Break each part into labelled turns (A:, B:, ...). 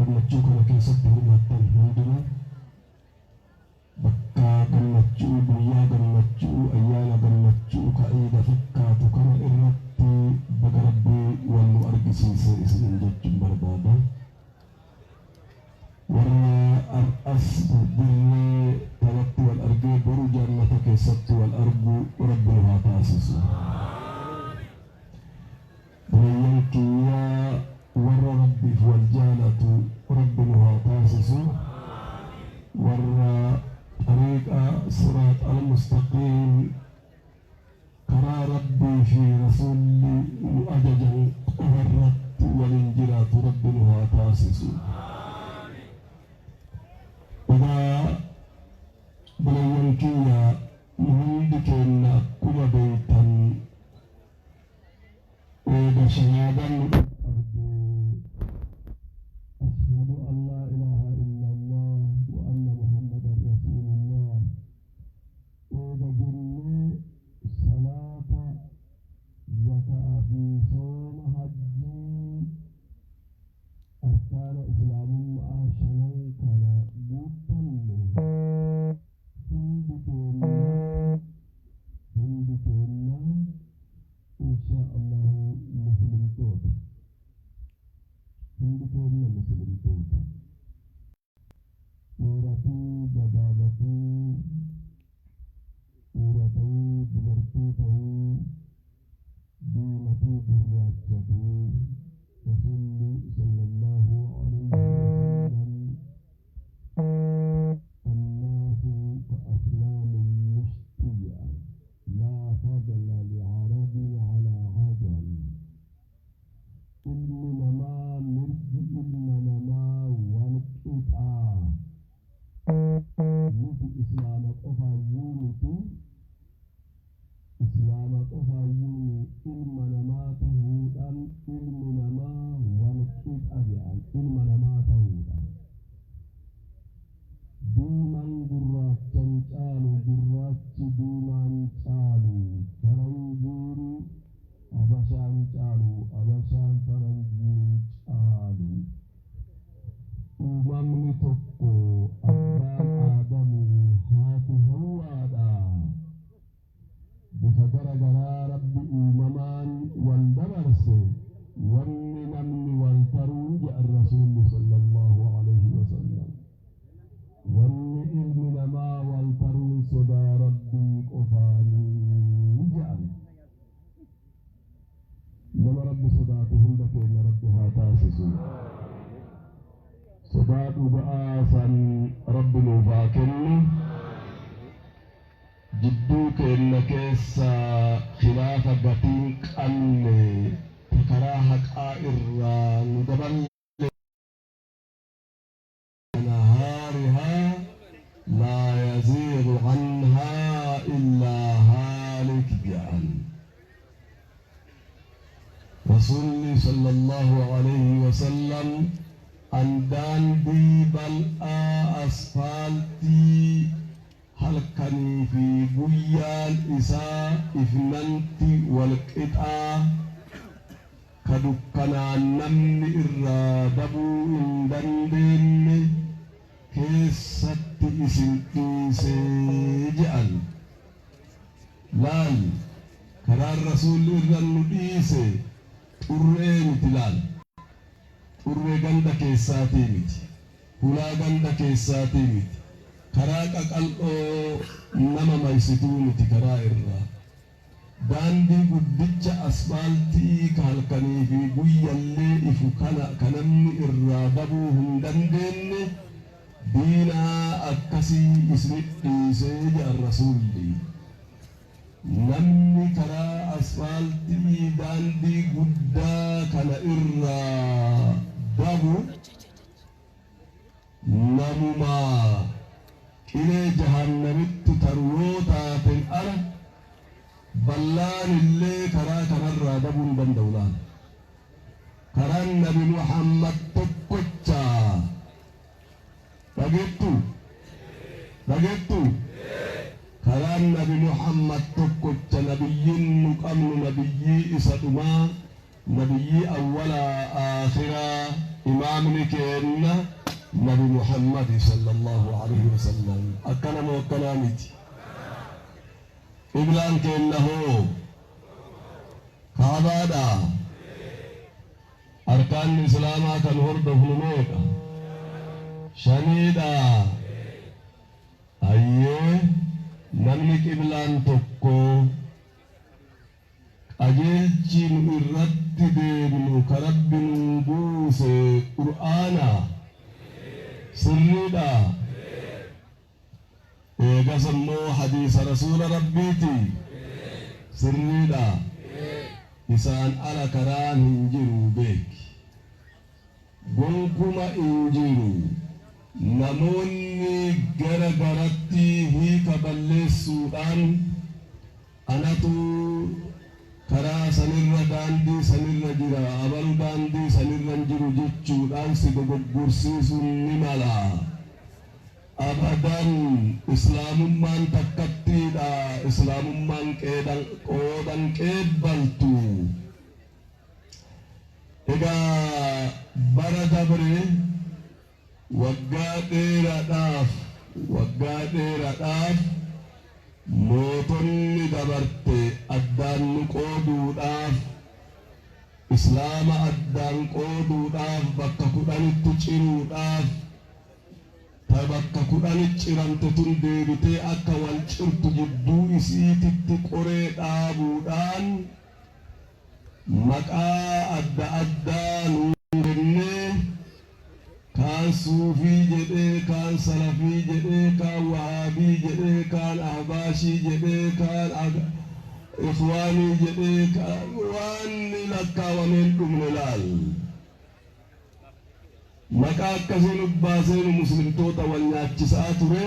A: gammachuu kana keessatti hirmaattan hundinuu bakka gammachuu guyyaa gammachuu ayyaana gammachuu ka'eeda fakkaatu kana irratti baga Rabbii waan nu argisiise isiniin jechuun barbaada. Warra as dirree talatti wal argee boru jannata keessatti wal argu Rabbi haa taasisu. Biyyan kiyyaa warra Rabbiif wal jaalatu Rabbi haa taasisu. Warra طريقة صراط المستقيم كرا ربي في رسولي وأججا ورت والإنجيلات ربي ها تاسس. إذا بلينكيا مهندك إن كل بيتا وإذا شهادا أشهد أن لا إله إلا الله وأن محمدا رسول الله. وإذا جنة صلاة زكاة في صوم حج أركان إسلام عشرة كلا بوتن هندكنا إن شاء الله مسلم توت هندكنا مسلم توت وراتي بدابتي وراتي بغرتي دينتي براتي رسول صلى الله عليه وسلم الناس كأسلام المشتية لا فضل لعرب على عجم إنما مرجع إنما والقطع نتي إسلامك أفايونتي إسلامك أفايوني إنما تهودان إنما والقطع جعل إنما تهودان ديمان قراتشان چالو قراتش ديمان چالو فرنجيري أبشان چالو أبشان فرنجيري چالو أمامني توكو أبان آدمي هاتي هوادا بفقر قرى ربي أمامان والدبرس واني نمني والترون جاء الرسول صلى الله عليه وسلم واني علم لما والترون صدى ربي قفاني جعل لما ربي صداتهم لك إن ربها تاسسوا صدات بآسا ربي نفاكني جدوك إنك إسا خلاف بطيق أني تكراهك آئران دبل نهارها لا يزيغ عنها إلا هالك جعل رسول صلى الله عليه وسلم أندان دي بل أسفالتي halkanii fi guyyaan isaa ifnanti walqixaa ka dukkanaan namni irraa dabuu hin dandeenye keessatti isin dhiisee je'an. Laal karaan rasuulli irra nu dhiise xurree miti laal. Xurree ganda keessaatii miti. Hulaa ganda keessaatii miti. karaa qaqal'oo nama maysituu miti karaa irraa daandii guddicha asfaaltii ka halkanii fi guyyallee ifu kana namni irraa dabuu hin dandeenye diinaa akkasii isin dhiisee jedhan rasuulli. Namni karaa asfaaltii daandii guddaa kana irraa dabu namumaa إلى جهنمت تروتا في الأرض بلان اللي كراك مرة دبون بندولان كران نبي محمد تقوتشا بجتو كران نبي محمد تقوتشا نبيين مقامل نبيي إسدما نبيي أولا آخرا إمامنا كأننا نبي محمد صلى الله عليه وسلم أكنا موكنا متي إبلان كأنه كابادا أركان الإسلام كان هرد فلميكا شنيدا أيه نملك إبلان تكو أجيجين الرتب كرب نبوس قرآنا سردا قسمو حديث رسول ربيتي سردا إسان على كران هنجروا بك gonkumaa injiru namoonni gara garatti hiika balleessuudhaan anatu karaa sanirra daandii sanirra jira abalu daandii sanirra jiru jechuudhaan si dogoggorsiisuun ni mala. Abadan islaamummaan takkattiidha. Islaamummaan qoodan qeebbaltu. Egaa bara dabre waggaa dheeraadhaaf mootonni dabarte addaan nu qooduudhaaf islaama addaan qooduudhaaf bakka 10tti ciruudhaaf ta bakka 10 ciramte tun deebitee akka wal cirtu jidduu isiititti qoree dhaabuudhaan maqaa adda addaa nuu kennee kaan suufii jedhee kaan salafii jedhee kaan wahaabii jedhee kaan ahbaashii jedhee kaan ikhwaanii jedhee kaan waan lakkaawameen dhumne laal maqaa akkasiin ubbaasee nu muslimtoota wal nyaachisaa ture.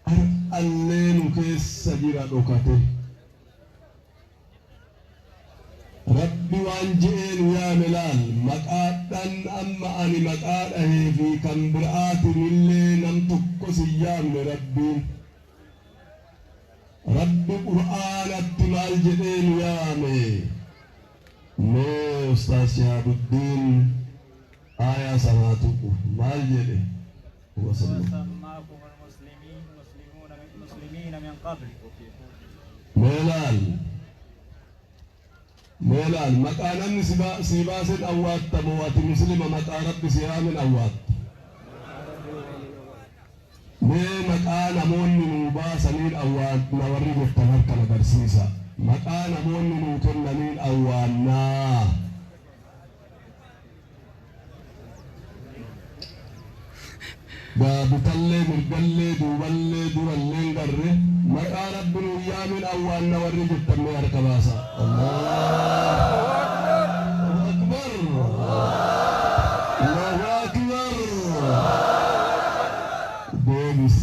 A: Ar'allee nu keessa jira dhokate. Rabbi waan je'een yaa milaal maqaadhaan amma ani maqaadhahee fi kan biraatiin illee nam tokko si yaamne rabbiin. Rabbi qur'aanatti maal jedheen yaame mee Ustaaz Shihaabuddin aayaa sanaatu maal jedhe
B: وسماكم المسلمين من قبل
A: ميلال مكانا سيباس الأوات تموات مسلمة مكان رب سيام الأوات مكانا مون نوباسا من أوات نوري مفتمر كان برسيسا مكانا مون نوكنا من أواتنا بابتالي مرقلي دوبالي دورالي نقري مكا ربنا ويا من أول نوري جتمي أركباسا الله أكبر الله أكبر بيبس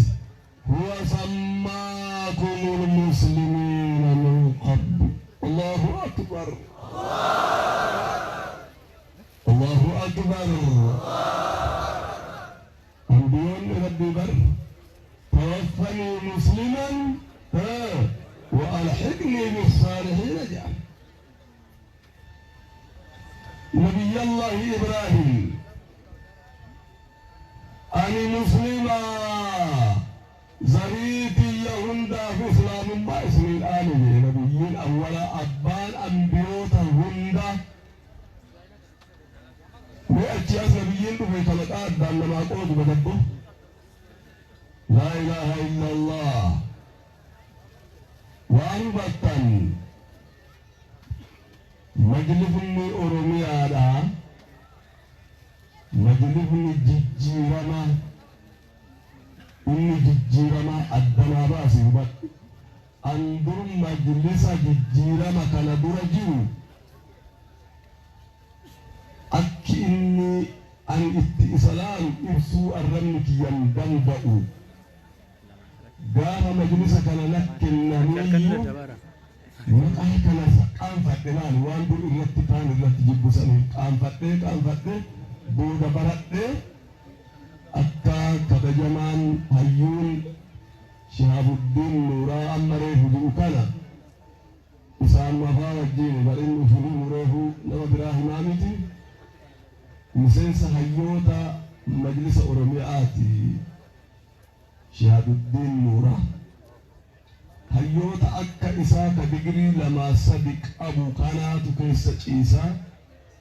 A: هو سماكم المسلمين من قبل الله أكبر الله أكبر أنبيون ربي بر توفني مسلما وألحقني بالصالحين جعل نبي الله إبراهيم أني مسلما زريتي يهندا في إسلام ما اسم الآن نبيين أولا أبان أنبيوت هندا وأتياس نبيين في خلقات دان لما قوت بدبه لا إله إلا الله وأنبتا مجلفني أورميا دا مجلفني ججيرما أدنا باسي وبت أندر مجلس ججيرما كان درجيو أكيني أن استئسلام إرسو الرمك يندنبأ قام مجلس كان لكن نميو مقاي كان سقام فتنان واندر إرتفان إرتجب سنين قام فتن بودا برد أكا كبجمان هيون شهاب الدين نورا أمره هدوء كان إسان وفا وجين برين فلو مروه نما براهمامتي مسنس هيوتا مجلس أورمياتي شهاد الدين نورا هيوتا أكا إساك دقري لما صدق أبو كاناتو كيسا إيسا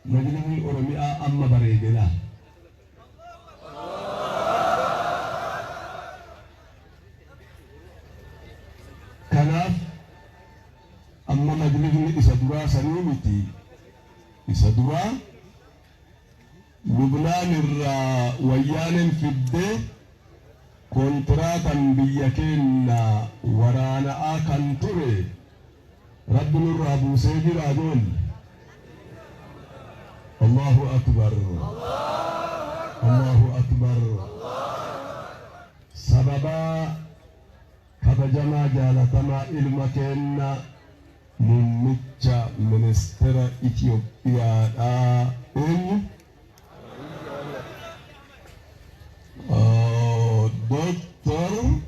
A: مجلس أورميا أما بريدنا كناف أما مجلس إسادورا سنومتي إسادورا لبنان الرا ويان في الدين كونتراتا بيكينا ورانا آكان توري رب الرابو سيدي رادون الله أكبر الله أكبر سببا كبجما جالتما إلمكينا ممتشا منستر إثيوبيا دكتور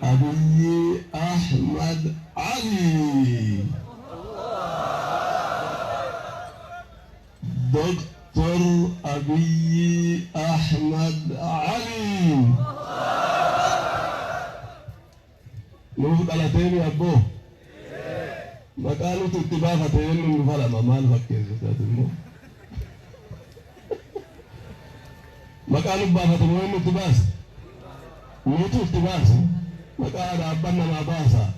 A: أبي أحمد علي دكتور أبي أحمد علي نوفد على تاني يا أبو مكانه تتباها تاني من فرع ما الفكر مكانه بافا تموين تباس موتو تباس مكان أبنا ما باسا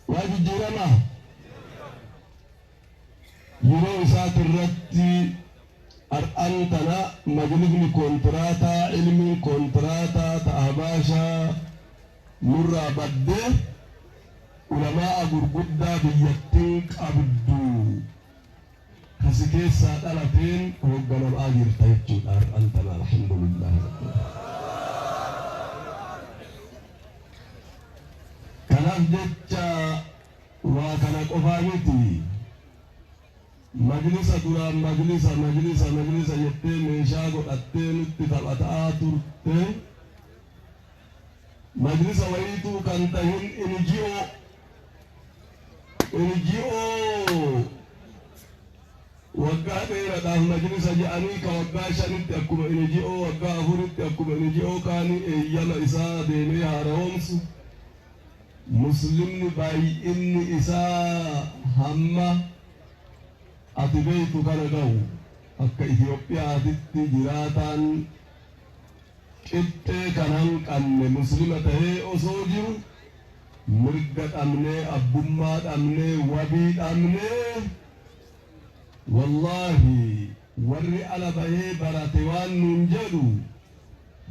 A: واجي جيرانا يرو سات الرتي أنتنا مجلس كونتراتا علمي كونتراتا تأباشا نورا بدي علماء غرغدا بيتيك أبدو كسكيسا دلتين وغنم آجر تيجو دار أنتنا الحمد لله كناف جتا وكنا قفايتي مجلس دورا مجلس يتين ميشاغو أتين تتبعتا ترتين مجلس ويتو كنتهن NGO waggaa dheeraadhaaf majlisa jedhanii ka waggaa 5tti akkuma NGO waggaa 4tti akkuma NGO kaanii eeyyama isaa deemee haara'oomsu muslimni baay'inni isaa hamma ati beektu kana ga'u akka Itoophiyaatitti jiraataan qixxee kan hanqanne muslima tahee osoo jiru mirga dhabnee abbummaa dhabnee wabii dhabnee wallahi warri ala bahee barate waan nuun jedhu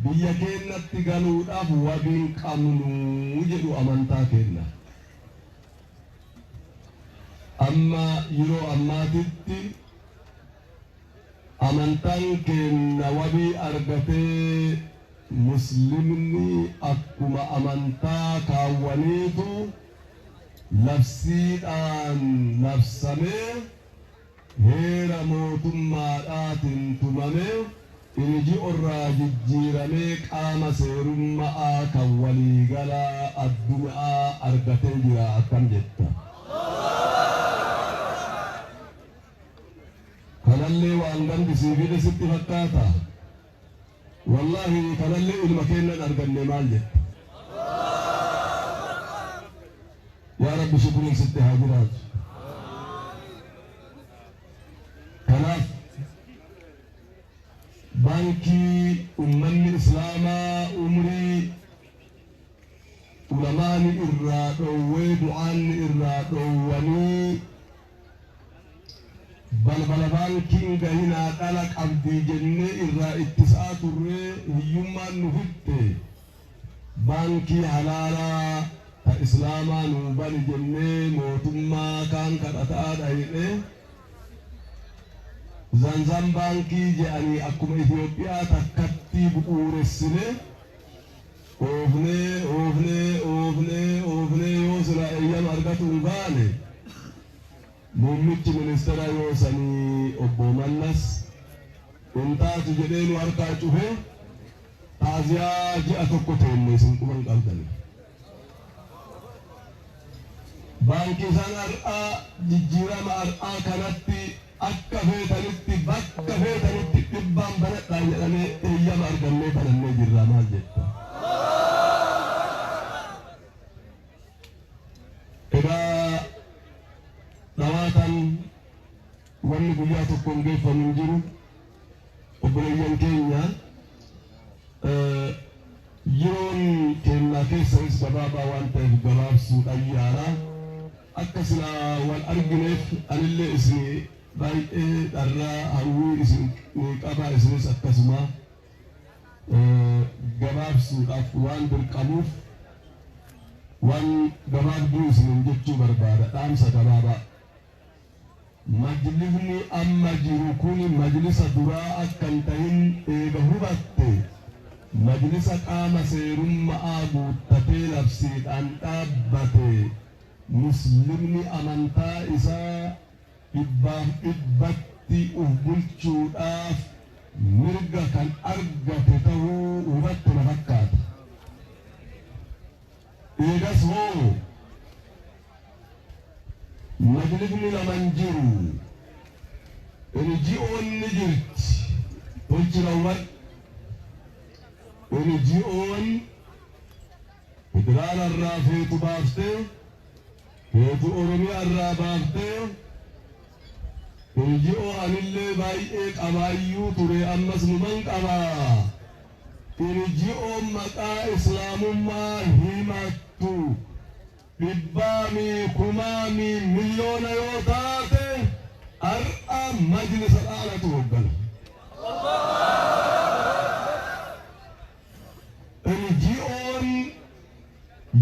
A: biyya keenyatti galuudhaaf wabiin qabnu jedhu amantaa keenya amma yeroo ammaatitti amantaan keenya wabii argatee muslimni akkuma amantaa kaawwaniitu labsiidhaan labsamee heera mootummaadhaatiin tumamee NGO irraa jijjiiramee qaama seerummaa kan waliigalaa addunyaa argatee jira akkam jetta. Kanallee waan gandisii fide sitti fakkaata. Wallahi kanallee ilma keenyan arganne maal jetta. Yaa Rabbi shukriin sitti haa jiraatu. Kanaaf baankii ummanni islaamaa umrii ulamaani irraa dhoowwee du'aanni irraa dhoowwanii balbala baankiin gahinaa dhala qabdii jennee irraa ittisaa turree hiyyummaan nu fitte baankii halaalaa ta islaamaa nu bani jennee mootummaa kaan kadhataa dhayne Zanzan baankii jedhanii akkuma Itoophiyaa takkatti bu'uuressine oofnee yoo sila eeyyama argatu hin baane muummichi ministeera yoo sanii obbo Mallas intaatu jedhee nu harkaa cufe taaziyaa ji'a tokko teenne isin quban qabdani baankii isaan har'aa jijjiirama har'aa kanatti akka feetanitti bakka feetanitti dhibbaan banadhaa jedhamee eeyyama argannee banannee jirra. Maal jetta? Egaa dhawaatan wanni guyyaa tokkoon geeffamu hin jiru. Obboleeyyan keenya yeroon keenya keessanis gabaabaa waan ta'eef gabaabsuudhaan yaala. Akka silaa wal argineef anillee isin baay'ee dharraa hawwii isin qabaa isinis akkasuma gabaabsuudhaaf waan dirqamuuf waan gabaabduu isin jechuu barbaada. Dhaamsa gabaabaa. Majlisni amma jiru kun majlisa duraa akka hin ta'in eega hubatte majlisa qaama seerummaa guuttatee labsiidhaan dhaabbate muslimni amantaa isaa dhibbaaf dhibbatti uf bulchuudhaaf mirga kan argate ta'uu hubatte na fakkaata. Eegas hoo majlisni laman jiru NGO'n ni jirti tolchirawwan NGO'n federaala irraa feetu baaftee feetu Oromiyaa irraa baaftee NGO anillee baay'ee qabaayyuu ture ammas numan qabaa NGO maqaa islaamummaa himattu dhibbaami kumaami miliyoona yoo taate har'a majlisa dhaalatu hoggana. NGO'n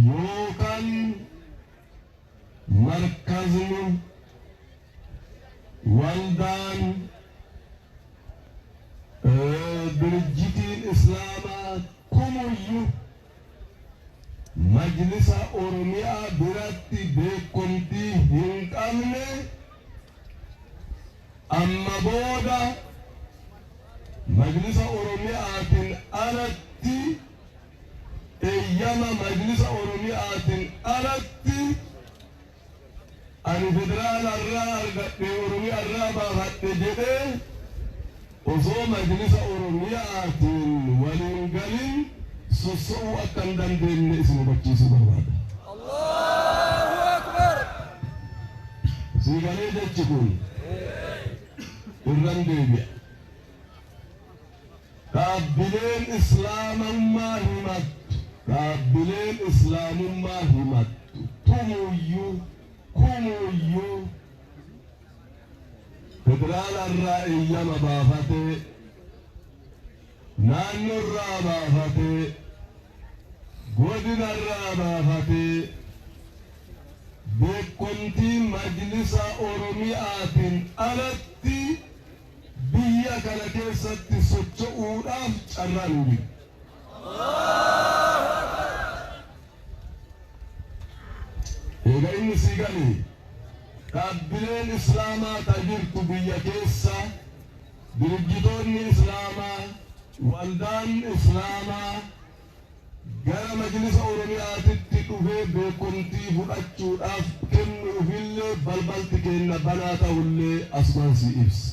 A: yookaan markazni waldaan dirjitiin islaamaa kumuyyuu majlisa Oromiyaa biratti beekomtii hin qabne amma booda majlisa Oromiyaatiin alatti eeyyama majlisa Oromiyaatiin alatti ani federaala irraa argadhe Oromiyaa irraa baafadhe jedhee osoo majlisa Oromiyaatiin waliin galin soso'uu akka hin dandeenye isin hubachiisuu barbaada. Allahu Akbar. Siigalee jechi kun irran deebi'a. Dhaabbileen islaamummaa himattu, dhaabbileen islaamummaa himattu tumuyyuu kumuyyuu federaala irraa eeyyama baafatee naannoo irraa baafatee godina irraa baafatee beekomtii majlisa Oromiyaatiin alatti biyya kana keessatti socho'uudhaaf carraan hin jiru. Eega inni sii galee dhaabbileen islaamaa tajirtu biyya keessa dirjitoonni islaamaa waldaan islaamaa gara majlisa Oromiyaatitti dhufee beekomtii fudhachuudhaaf kennuufillee balbalti keenya banaa ta'ullee asumaan si ibsa.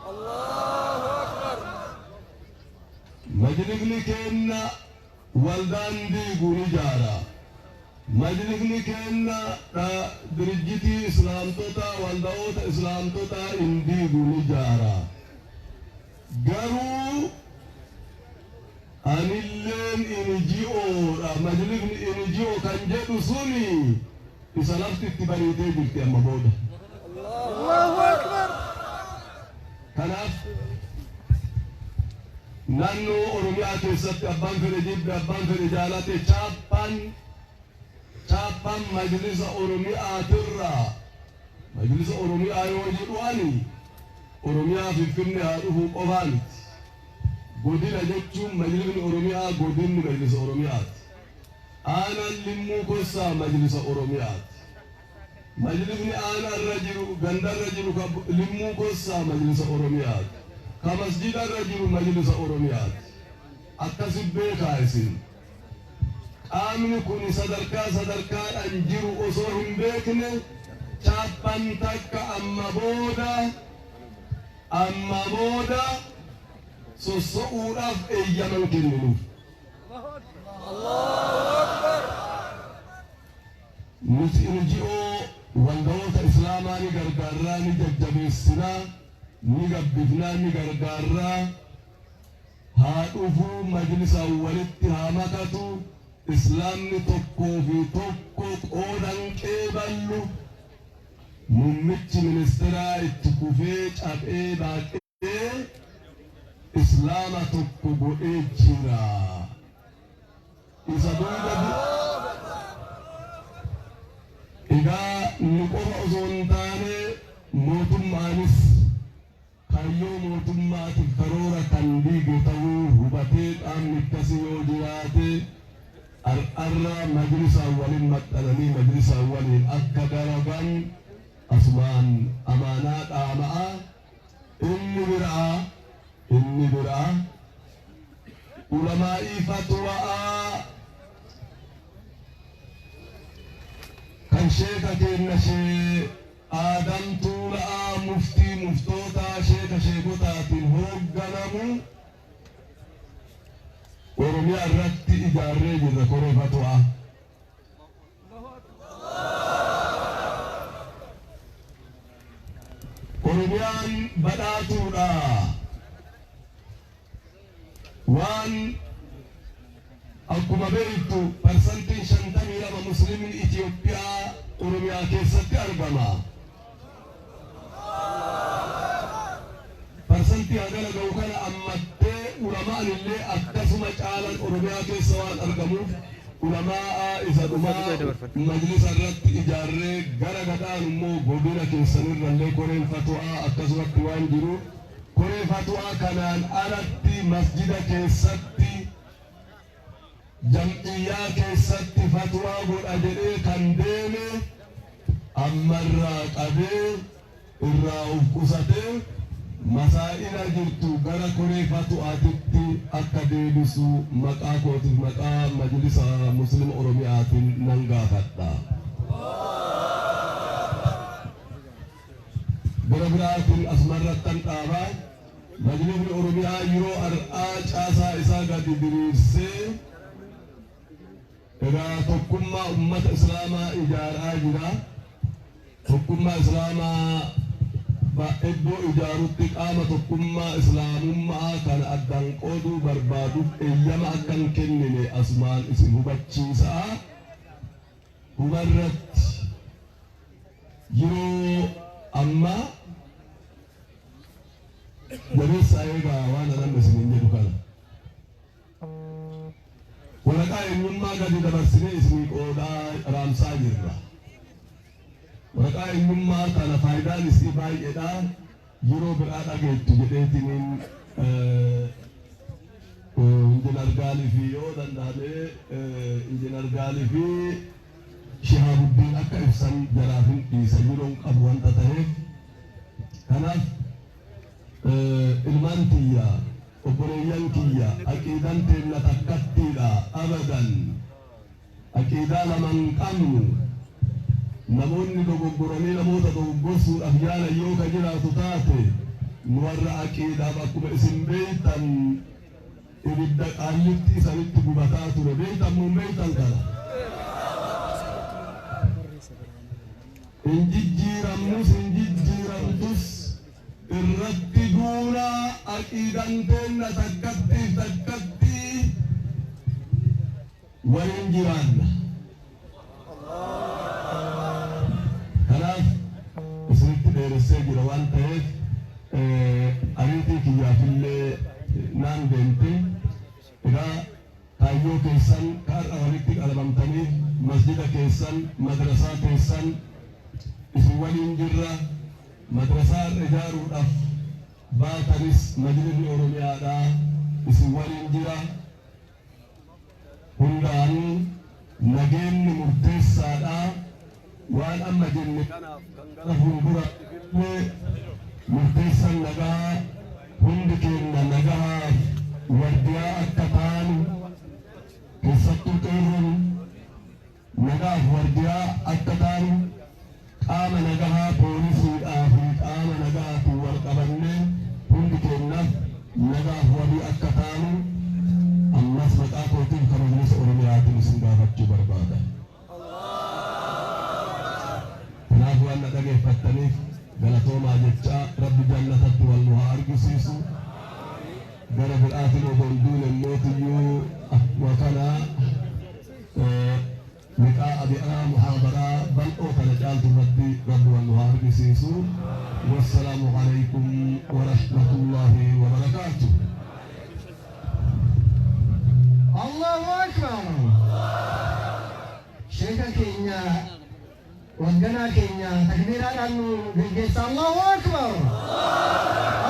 A: Allahu Akbar. Majlisni keenya waldaan diiguu ni jaara. Majlisni keenya dirjitii islaamtota waldaoota islaamtota hin diiguu ni jaara. Garuu anilleen NGO'dha. Majlisni NGO kan jedhu suni isa lafti itti bariitee jirti amma booda. Allahu Akbar. Kanaaf naannoo Oromiyaa keessatti abbaan fedhe jibbe abbaan fedhe jaalate chaappaan majlisa Oromiyaatirraa majlisa Oromiyaa yoo jedhu ani Oromiyaa Finfinnee haa dhufuu qofaa miti. Godina jechuun majlisni Oromiyaa godinni majlisa Oromiyaati. Aanaan Limmuu Gossaa majlisa Oromiyaati. Majlisni aanarra jiru gandarra jiru Limmuu Gossaa majlisa Oromiyaati. Ka masjidarra jiru majlisa Oromiyaati. Akkasi beekaa isin. qaamni kun sadarkaa jiru osoo hin beekne chaappaan takka amma booda sosso'uudhaaf eeyyaman kenninuuf. Nuti NGO waldawoota islaamaa ni gargaarraa, ni jajjabeessinaa, ni gabbifnaa, ni gargaarraa. Haa dhufuu majlisaan walitti haa makatu. Islaamni tokkoo fi tokko qoodan qeeballu. Muummichi ministeeraa itti kufee cabee baaqee islaama tokko godhee jira. Isa duuba egaa nu qofa osoo hin taane mootummaanis kayyoo mootummaatiif karoora kan diige ta'uu hubatee qaamni akkasii yoo jiraate ar'arra majlisaan waliin maxxananii majlisaan waliin akka dalagan asumaan amaanaa dhaama'a. Inni biraa ulamaa'ii fatwaa kan sheeka kenna Adam Tuula'aa muftii muftootaa sheekotaatiin hoogganamu Oromiyaa irratti ijaarree jirra koree fatwaa. Oromiyaan badhaatuudha. Waan akkuma beektu parsantiin 52 musliimiin Itoophiyaa Oromiyaa keessatti argama. Parsantii hagana ga'u kana ammattee ulamaan illee akkasuma caalan Oromiyaa keessa waan argamuuf ulamaa isa dhumaa majlisa irratti ijaarree gara gadaan immoo godina keessanirrallee koreen fatwaa akkasumatti waan jiru koree fatwaa kanaan alatti masjida keessatti jam'iyyaa keessatti fatwaa godha jedhee kan deeme ammarraa qabee irraa of qusatee masaa'ila jirtu gara koree fatwaatitti akka deebisu maqaa kootiif maqaa majlisa musliima Oromiyaatiin nan gaafadha. Gara biraatiin asumarrattan dhaabaa majlisni Oromiyaa yeroo har'aa caasaa isaa gadi diriirsee egaa tokkummaa ummata islaamaa ijaaraa jira. Tokkummaa islaamaa iddoo ijaarutti qaama tokkummaa islaamummaa kan addaan qooduu barbaaduuf eeyyama akka hin kennine asumaan isin hubachiisaa. Hubarratti yeroo ammaa jabeessaa eegaa waan anan isinin jedhu kana. Waraqaa eenyummaa gadi dabarsinee isinii qoodaa raamsaa jirra. Waraqaa eenyummaa kana faayidaan isii baay'eedha. Yeroo biraa dhageettu jedheetiniin injinar Gaalii fi yoo danda'ame injinar Gaalii fi Shihaabuddin akka ibsan jaraaf hin dhiisa yeroon qabu wanta ta'eef. Kanaaf ilmaan tiyya obboleeyyan kiyya aqiidaan teenna takkattiidha abadan. Aqiidaa lama hin qabnu. Namoonni dogoggoranii namoota dogoggorsuudhaaf yaalan yoo ka jiraatu taate nu warra aqiidaaf akkuma isin beektan ibidda qaallitti isanitti gubataa ture beektan mun beektan kana. Injijjiiramnus injijjiiramtus irratti duulaa aqiidaan teenna takkatti waliin jiraanna. Kanaaf isinitti dheeressee jira waan ta'eef ariitii kiyyaafillee naan deemte egaa kaayyoo keessan kaarra walitti qalabamtaniif masjida keessan madrasaa keessan isin waliin jirra. Madrasaa ijaaruudhaaf baatanis majlisni Oromiyaadhaa isin waliin jira. Hundaanuu nageenyi murteessaadha. Waan amma jenne kanaaf kan gara fuuldura murteessan nagaa hundi keenya nagaa wardiyaa akka taanu keessattuu qeerroon nagaaf wardiyaa akka taanu qaama nagahaa poolisiidhaa fi qaama nagaatu wal qabannee hundi keenyaaf nagaaf wabii akka taanu ammas maqaa kootiin kan majlisa Oromiyaatiin isin gaafachuu barbaada. Kanaaf waan na dhageeffattaniif galatoomaa jechaa Rabbi jannatatti wal nu haa argisiisu. Gara biraatiin odoon duune mootiyyuu wakana liqaa bi'aa muhaabaraa bal'oo kana caaltu irratti Rabbi wal nu haa argisiisu. Wassalaamu alaykum wa rahmatullaahi wa barakaatuh.
C: Allahu Akbar. Sheikha keenya wagganaa keenya takbiiraadhaan nu gaggeessa. Allahu Akbar.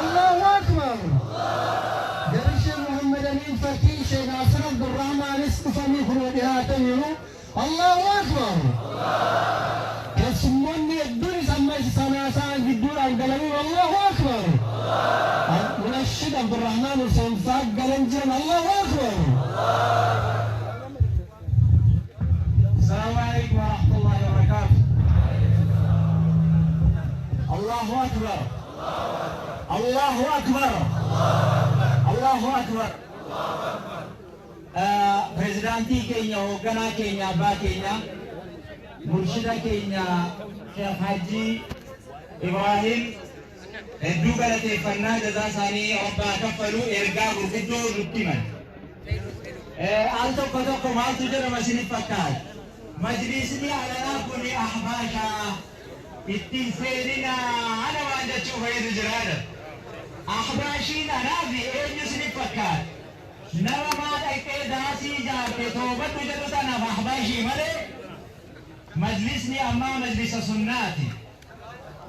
C: Allahu Akbar. Jarshe Muhammad Amin Fakii Sheikh Asr Abdurrahman istufanii kun dhiyaataniiru. Allahu Akbar. Keessummoonni hedduun sammas sanaasaa gidduudhaan galanii Allahu Akbar. Munashid Abdurrahman Hussein Faaq galan jiran Allahu Akbar.
B: Assalamu alaikum wa rahmatullahi wa barakatuh. Allahu Akbar. Allahu Akbar. Allahu Akbar. Presidentii keenya, hoogganaa keenya, abbaa keenya, murshida keenya Sheikh Haji Ibrahim hedduu galateeffannaa jazaa isaanii Rabbaa kaffalu ergaa gurguddoo nutti himan. Al tokko maaltu jedhama isiniif fakkaata? Majlisni alanaa kun ahbaashaa ittiin seeninaa ana waan jechuu fayyadu jiraadha. Ahbaashiin anaa fi eenyu isiniif fakkaata? Nama maa dhaqee daasii ijaarte toobadhu jedhu tanaaf ahbaashii malee majlisni ammaa majlisa sunnaati.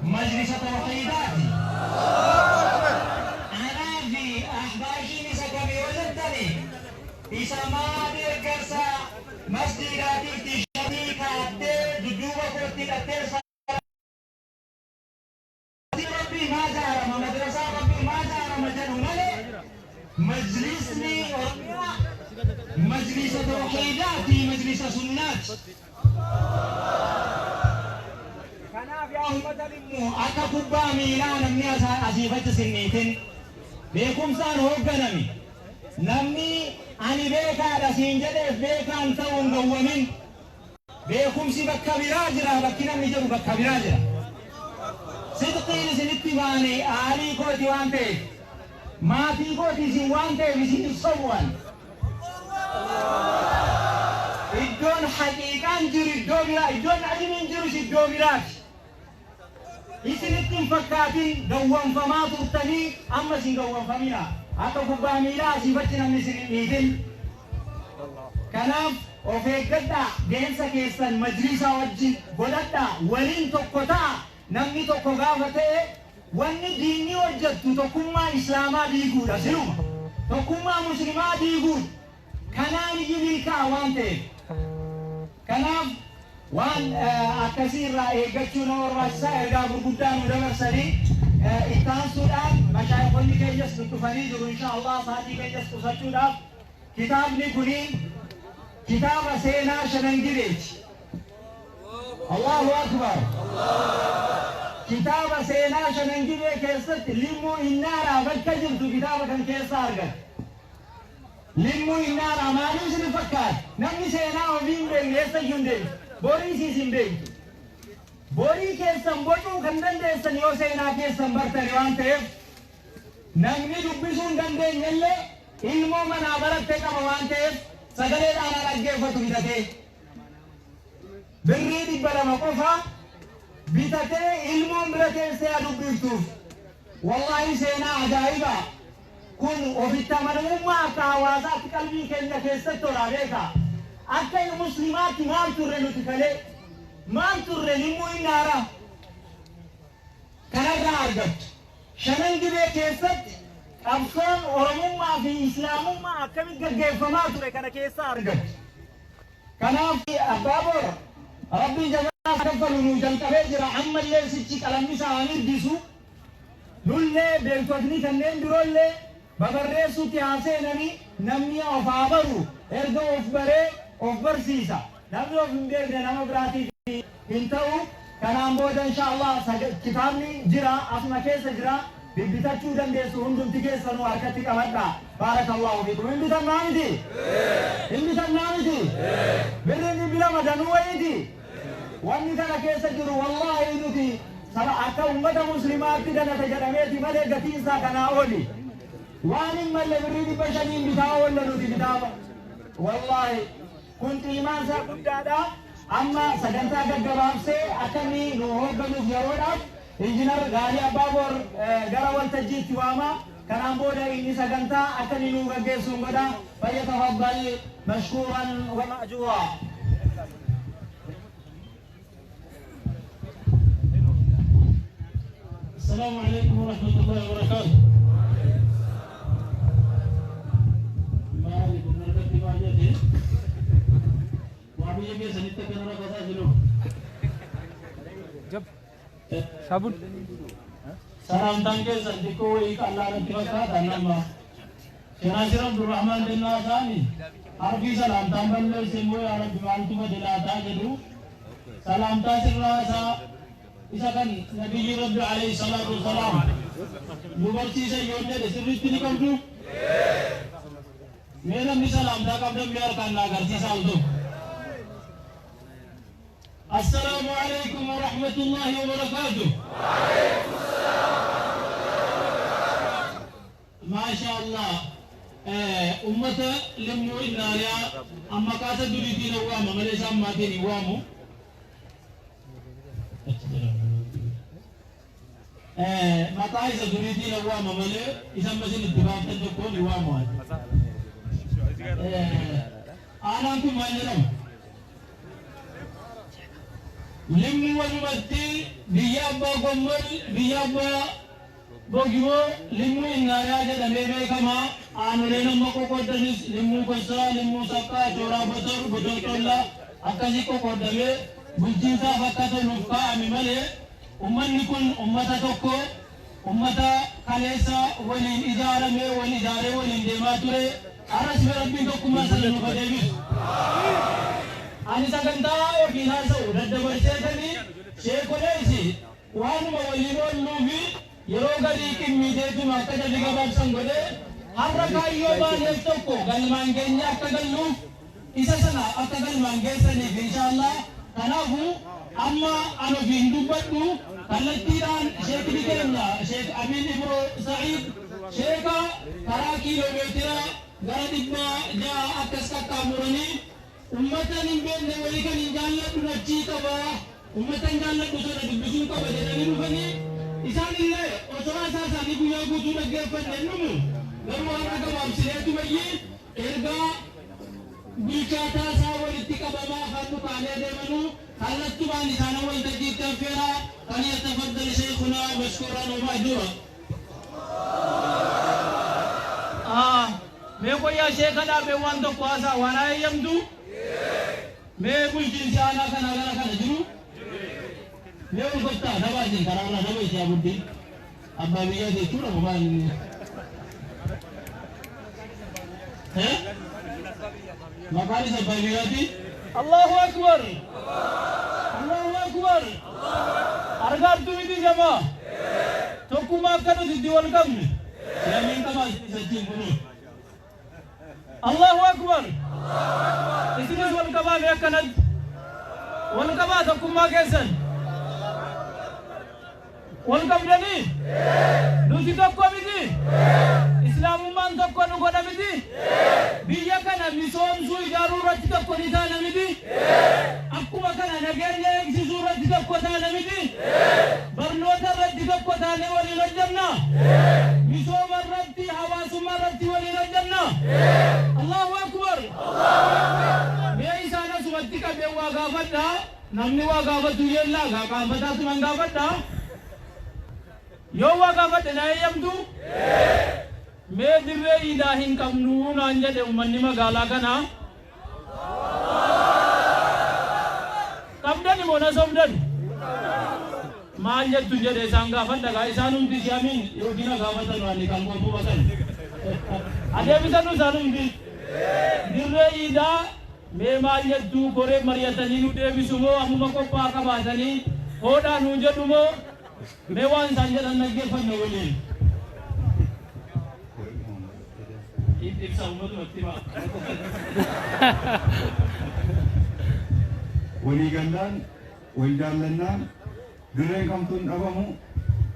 B: Majlisa tawhiidaati. Anaa fi ahbaashiin isa kamii walittani isa maa deeggarsa masjidaatiif tishatii kaattee dudduuba kootti hidhattee rabbii maa jaarama madrasaa rabbii maa jaarama jedhu malee majlisni Oromiyaa majlisa tawhiidaati, majlisa sunnaati. Kanaaf yaa ummata dhimmu akka kubbaa miilaa namni asiifatti sinniitin beekumsaan hoogganami. Namni ani beekaadha siin jedheef beekaan ta'uun gowwamin. Beekumsi bakka biraa jira, bakki namni jedhu bakka biraa jira. Sidqiin isinitti baane aalii kooti waan ta'eef maatii kooti isin waan ta'eef isin sobwan. Iddoon haqiiqaan jiru iddoo biraa, iddoon ajimiin jirus iddoo biraati. Isinitti hin fakkaatin gowwomfamaa turtanii amma isin gowwomfamina. Akka kubbaa miilaa asiifatti namni isin hin dhiitin. Kanaaf of eeggadhaa, deemsa keessan majlisa wajjin godhadhaa, waliin tokko ta'a. Namni tokko gaafa ta'e wanni diinni hojjettu tokkummaa islaamaa diiguudha siluma. Tokkummaa muslimaa diiguudha. Kanaan iyyuu ka'a waan ta'eef. Kanaaf waan akkasii irraa eeggachuu nama barbaachisaa. Ergaa gurguddaa nu dabarsanii ittaansuudhaan mashaayikonni keenyas dhufanii jiru inshaallah sa'aatii keenyas qusachuudhaaf. Kitaabni kuni kitaaba seenaa Shanangireeti. Allahu Akbar. Kitaaba seenaa Shanangiree keessatti limmuu innaaraa bakka jirtu kitaaba kan keessa argata. Limmuu innaaraa maaliif isin fakkaata? Namni seenaa ofii hin beekne eessayyuu hin deemtu. Borii siis hin beektu. Borii keessan bocuu kan dandeessan yoo seenaa keessan bartani waan ta'eef namni dubbisuu hin dandeenyellee ilmoo manaa baratte qaba waan ta'eef sagaleedhaan dhaggeeffatu bitatee. Birrii 200 qofa bitatee ilmoon bira teessee dubbiftuuf. Wallahi seenaa ajaa'ibaa. Kun ofitti amanamummaa akka hawaasaatti qalbii keenya keessatti tola beeka. Akka muslimaatti maal turre nuti kalee? Maal turre limmuu innaaraa? Kanarraa argattu. Shanangiree keessatti qabsoon Oromummaa fi Islaamummaa akkamitti gaggeeffamaa ture kana keessa argattu. Kanaaf abbaa boora Rabbii jabaa kaffalu nu jalqabee jira. Ammallee sichi qalamni isaanii hirdisu. Nullee beektotni kanneen biroollee babarreessuutti haaseenanii namni of haa baru erga of baree of barsiisa. namni of hin beekne nama biraatiif hin ta'u. Kanaan booda inshallah kitaabni jira asuma keessa jira bibbitachuu dandeessu hundumti keessanuu harkatti qabadha. Baarakallahu fiikum. Hin bitannaa miti? Hin bitannaa miti? Birriin bila madanuu wayiiti. Wanni kana keessa jiru wallahi nuti akka ummata muslimaatti galata jedhameeti malee gatiin isaa kanaa oli. Waan hin malle birrii 500 bitaa oolla nuti bitaaba. Wallahi kun qiimaan isaa guddaadha. Amma sagantaa gaggabaabsee akkamii nu hoogganuuf yeroodhaaf injiinar Gaalii Abbaaboor gara waltajjiitti waama. Kanaan booda inni sagantaa akkamii nu gaggeessuun godha. Fayyatafaddal mashkuuran wa ma'juura.
C: السلام عليكم ورحمة الله وبركاته. مالك النرجة واجدي وابي يبي سنيت كنا كذا جلو. جب sabun. Salam tangke sandiko ik Allah rakibaka danama. Sirasir Abdul Rahman bin Nasani. Arbi salam tamballe semua Arab bantu badilata jadu. Salam tasirasa. Isakan Nabi Rabbi alaihi salatu wassalam lubarti se yonde de sirritti ni kamtu mera misalam da kamdam biar kan nagarti saldo. Assalamu alaikum warahmatullahi wabarakatuh. Masyaallah ummata limmu inaya amma kata duriti na wa mamale samma tini wamu mata isa duriti na wa mamale isang masin itibatan ko ni wa mo anan ko manyaram limmu wajubati biyaba gomal biyaba bogiwo limmu inaya jada mebe kama anure na makokodanis limmu kosa limmu sakka jora botor botolla akasi ko kodame bulchinsa fakkato nufka amimale ummanni kun ummata tokko ummata kaleessa waliin ijaarame wal ijaare waliin deemaa ture aras rabbiin tokkummaa sana nu fadeebisu ani sagantaa yookiin haasa'u daddabarseetanii sheekoleesi waanuma waliin oolluufi yeroo gadii qimmiiteetuma akka jalli gabaabsan godhee har'a kaayyoo baanneef tokko galmaan keenya akka galluuf isa sana akka galmaan geessaniif inshaallah kanaafu amma anofiin dubbadhu kallattiidhaan sheekni keenya sheek Amin Ibro Sa'iid sheeka karaa kiiloomeetira gara 600 akkas qaqqaamuranii ummatan hin beekne walii kan hin jaalladhu nachii qaba ummatan jaalladhu sana dubbisuun qaba jedhanii dhufanii isaan illee osoo haasaa isaanii guyyaa guutuu dhaggeeffanne numu garuu har'a gabaabsineetu bayyee ergaa bulchaataa isaa walitti qabamaa kan dhukaanee deemanuu kallattumaan isaan waltajjiitti affeera kan yatafaddal sheikhuna mashkuuran wa ma'juura. Mee koyyaa sheekadhaa mee waan tokko haasaa waan hayyamtu mee bulchiinsi aanaa kana gara kana jiru mee ol gottaa dabaa isin karaa irraa daba ishee abuddi abbaa biyyaa jechuudha mobaal inni maqaan isa abbaa biyyaati Allahu akbar Allahu akbar argaartu miti jamaa tokkummaa akka nuti itti wal qabne yamiin qabaa isattiin kunu Allahu akbar isinis wal qabaa mee akkanatti wal qabaa tokkummaa keessan wal qabdanii nuti tokko miti islaamummaan tokko nu godha miti biyya kana misoomsuu ijaaruu irratti tokko ni taana miti akkuma kana nageenya eegsisuu irratti tokko taana miti barnoota irratti tokko taane waliin hojjenna misooma irratti hawaasummaa irratti waliin hojjenna Allahu akbar mee isaan asumatti qabee waa gaafadha namni waa gaafatu yellaa gaafataatu man gaafadha yoo waa gaafadhe na eeyyamtu mee dirree iidaa hin qabnu naan jedhe ummanni magaalaa kana qabdani moo na sobdani maal jettu jedhe isaan gaafadha gaa isaan humti siyaamiin yookiin gaafatan waan kan qotuu batan adeebisanu isaan humti dirree iidaa mee maal jettuu koree mari'atanii nu deebisu moo ammuma qophii qabaatanii hoodhaa nu jedhu moo mee waan isaan jedhan dhaggeeffanna waliin. Ibsa uummatuma itti ba'a.
D: Walii gallaan, wal jaallannaan, dirreen kamtuun dhabamu,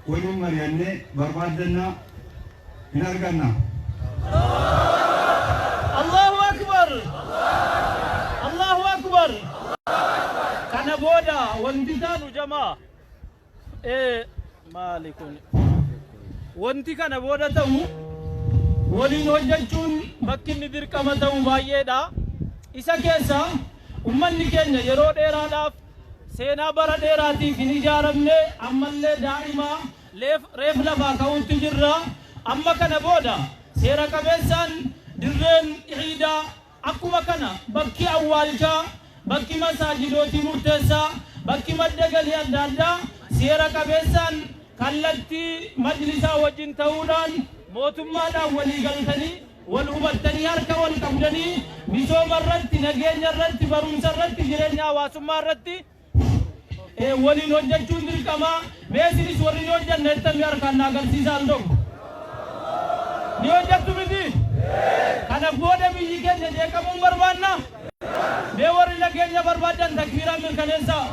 D: waliin mari'annee barbaaddannaa hin arganna.
C: Allahu Akbar! Allahu Akbar! Kana booda wanti taanu jamaa maali kun? Wanti kana booda ta'u waliin hojjechuun bakki inni dirqama ta'u baay'eedha. Isa keessa ummanni keenya yeroo dheeraadhaaf seenaa bara dheeraatiif hin ijaaramne ammallee daa'ima reef lafaa ka'uutti jirra. Amma kana booda seera qabeessaan dirreen iidaa akkuma kana bakki awwaalchaa, bakki masaajidootii murteessaa, bakki madda galii adda addaa seera qabeessaan kallattii majlisaa wajjin ta'uudhaan mootummaadhaan walii galtanii wal hubattanii harka wal qabdanii misooma irratti, nageenya irratti, barumsa irratti, jireenya hawaasummaa irratti waliin hojjechuun dirqamaa. Meesinis warri ni hojjanna jettanii harkaan na agarsiisaa tokko. Ni hojjettu miti? Kanaaf booda biyyi keenya jeeqamuun barbaanna? Mee warri nageenya barbaadan takbiiraan mirkaneessaa.